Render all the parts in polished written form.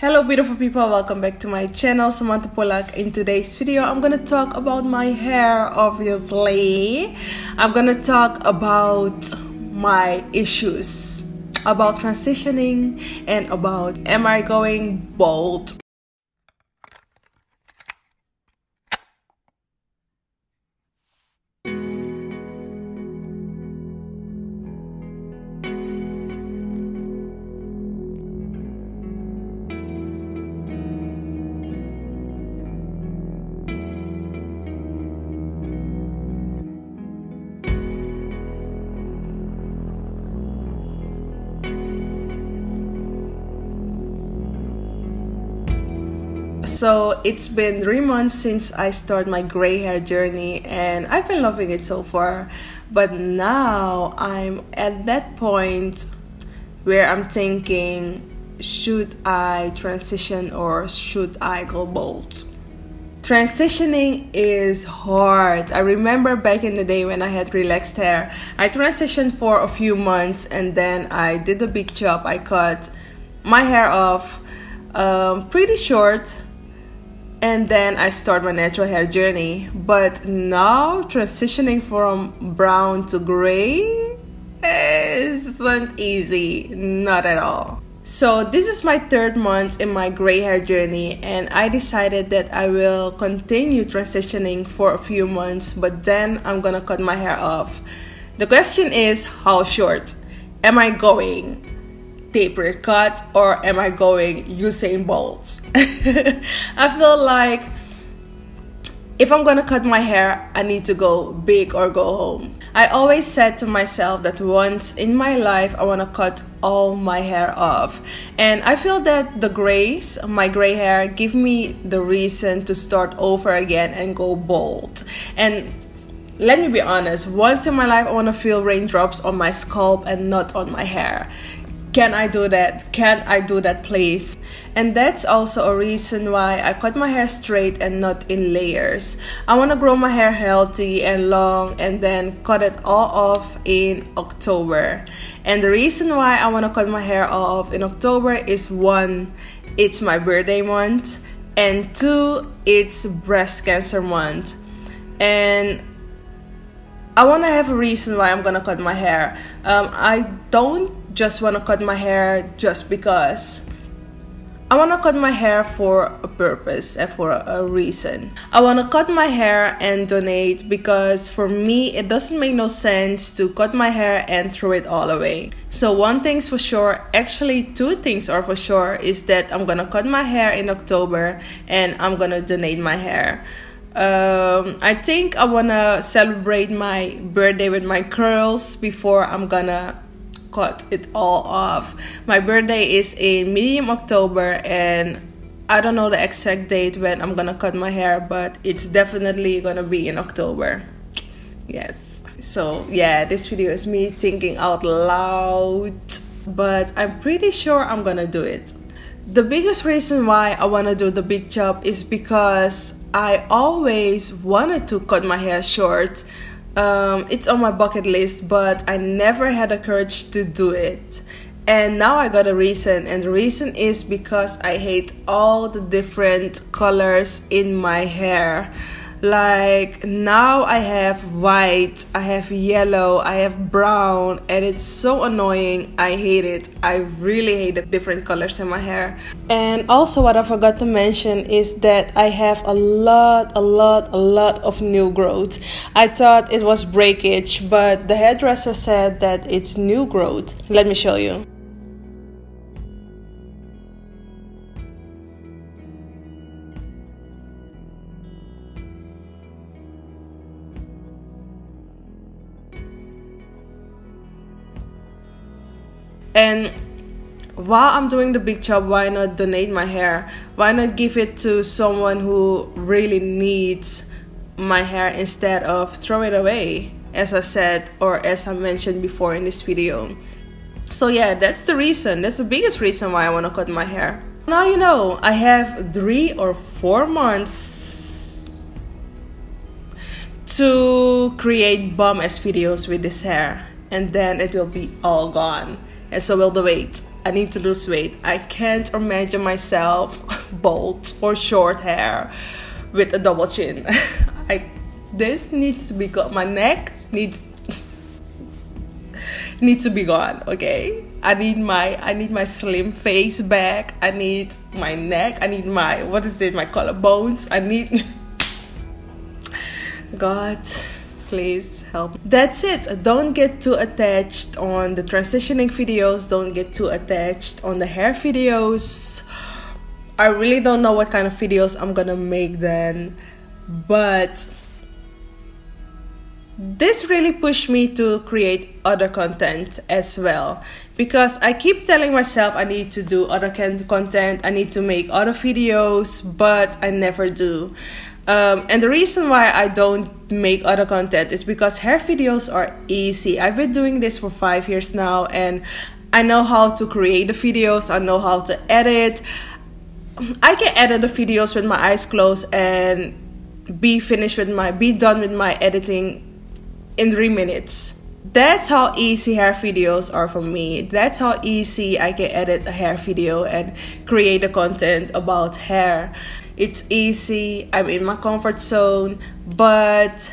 Hello beautiful people, welcome back to my channel, Samantha Pollack. In today's video, I'm gonna talk about my hair, obviously. I'm gonna talk about my issues, about transitioning, and about am I going bald? So it's been 3 months since I started my gray hair journey and I've been loving it so far, but now I'm at that point where I'm thinking, should I transition or should I go bald? Transitioning is hard. I remember back in the day when I had relaxed hair, I transitioned for a few months and then I did the Bigchop. I cut my hair off pretty short. And then I start my natural hair journey. But now transitioning from brown to gray isn't easy, not at all. So this is my 3rd month in my gray hair journey and I decided that I will continue transitioning for a few months, but then I'm gonna cut my hair off. The question is, how short? Am I going taper cut or am I going Usain Bolt? I feel like if I'm gonna cut my hair, I need to go big or go home. I always said to myself that once in my life I want to cut all my hair off, and I feel that the grays, my gray hair, give me the reason to start over again and go bald. And let me be honest, once in my life I want to feel raindrops on my scalp and not on my hair. Can I do that? Can I do that, please? And that's also a reason why I cut my hair straight and not in layers. I want to grow my hair healthy and long and then cut it all off in October. And the reason why I want to cut my hair off in October is 1, it's my birthday month, and 2, it's breast cancer month. And I want to have a reason why I'm gonna cut my hair. I don't just want to cut my hair just because. I want to cut my hair for a purpose and for a reason. I want to cut my hair and donate because for me it doesn't make no sense to cut my hair and throw it all away. So one thing's for sure, actually 2 things are for sure, is that I'm gonna cut my hair in October and I'm gonna donate my hair. I think I wanna celebrate my birthday with my curls before I'm gonna cut it all off. My birthday is in medium October and I don't know the exact date when I'm gonna cut my hair, but it's definitely gonna be in October. Yes. So yeah, this video is me thinking out loud, but I'm pretty sure I'm gonna do it. The biggest reason why I want to do the Bigchop is because I always wanted to cut my hair short. It's on my bucket list, but I never had the courage to do it. And now I got a reason, and the reason is because I hate all the different colors in my hair. Like now I have white, I have yellow, I have brown, and it's so annoying. I hate it. I really hate the different colors in my hair. And also what I forgot to mention is that I have a lot of new growth. I thought it was breakage, but the hairdresser said that it's new growth. Let me show you. And while I'm doing the Bigchop, why not donate my hair? Why not give it to someone who really needs my hair instead of throw it away, as I said, or as I mentioned before in this video. So yeah, that's the reason. That's the biggest reason why I want to cut my hair. Now you know, I have 3 or 4 months to create bomb-ass videos with this hair, and then it will be all gone. And so will the weight. I need to lose weight. I can't imagine myself bald or short hair with a double chin. This needs to be gone. My neck needs to be gone. Okay, I need my slim face back. I need my neck. I need my my collarbones. I need God, please help. That's it. Don't get too attached on the transitioning videos. Don't get too attached on the hair videos. I really don't know what kind of videos I'm gonna make then, but this really pushed me to create other content as well, because I keep telling myself I need to do other content, I need to make other videos, but I never do. And the reason why I don't make other content is because hair videos are easy. I've been doing this for 5 years now, and I know how to create the videos, I know how to edit. I can edit the videos with my eyes closed and be done with my editing in 3 minutes. That's how easy hair videos are for me. That's how easy I can edit a hair video and create a content about hair. It's easy, I'm in my comfort zone, but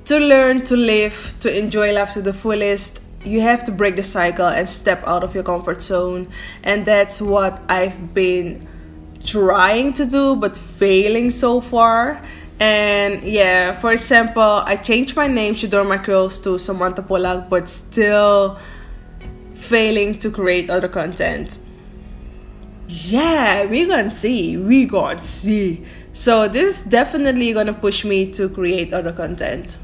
to learn to live, to enjoy life to the fullest, you have to break the cycle and step out of your comfort zone. And that's what I've been trying to do but failing so far. And yeah, for example, I changed my name, Jadore my curls, to Samantha Pollack, but still failing to create other content. Yeah, we gonna see. So this is definitely gonna push me to create other content.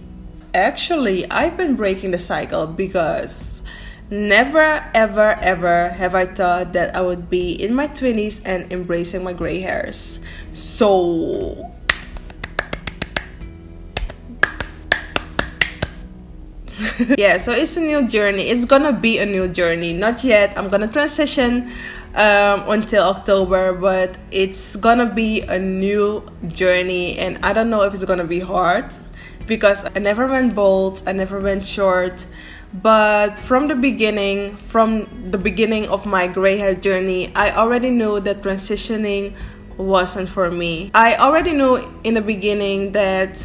Actually, I've been breaking the cycle because never ever ever have I thought that I would be in my 20s and embracing my gray hairs. So yeah, so it's a new journey. It's gonna be a new journey. Not yet. I'm gonna transition until October, but it's gonna be a new journey, and I don't know if it's gonna be hard because I never went bald, I never went short. But from the beginning of my gray hair journey, I already knew that transitioning wasn't for me. I already knew in the beginning that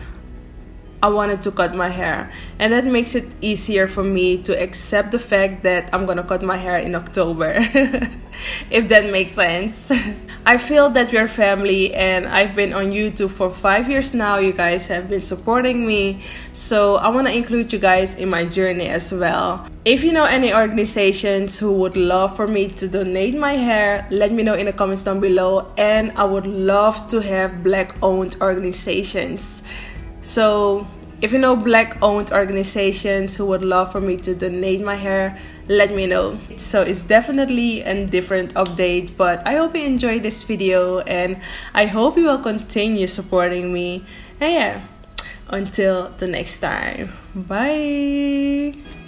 I wanted to cut my hair, and that makes it easier for me to accept the fact that I'm gonna cut my hair in October. If that makes sense. I feel that we're family, and I've been on YouTube for 5 years now. You guys have been supporting me, so I want to include you guys in my journey as well. If you know any organizations who would love for me to donate my hair, let me know in the comments down below, and I would love to have Black-owned organizations. So if you know Black-owned organizations who would love for me to donate my hair, let me know. So it's definitely a different update, but I hope you enjoyed this video, and I hope you will continue supporting me. And yeah, until the next time, bye.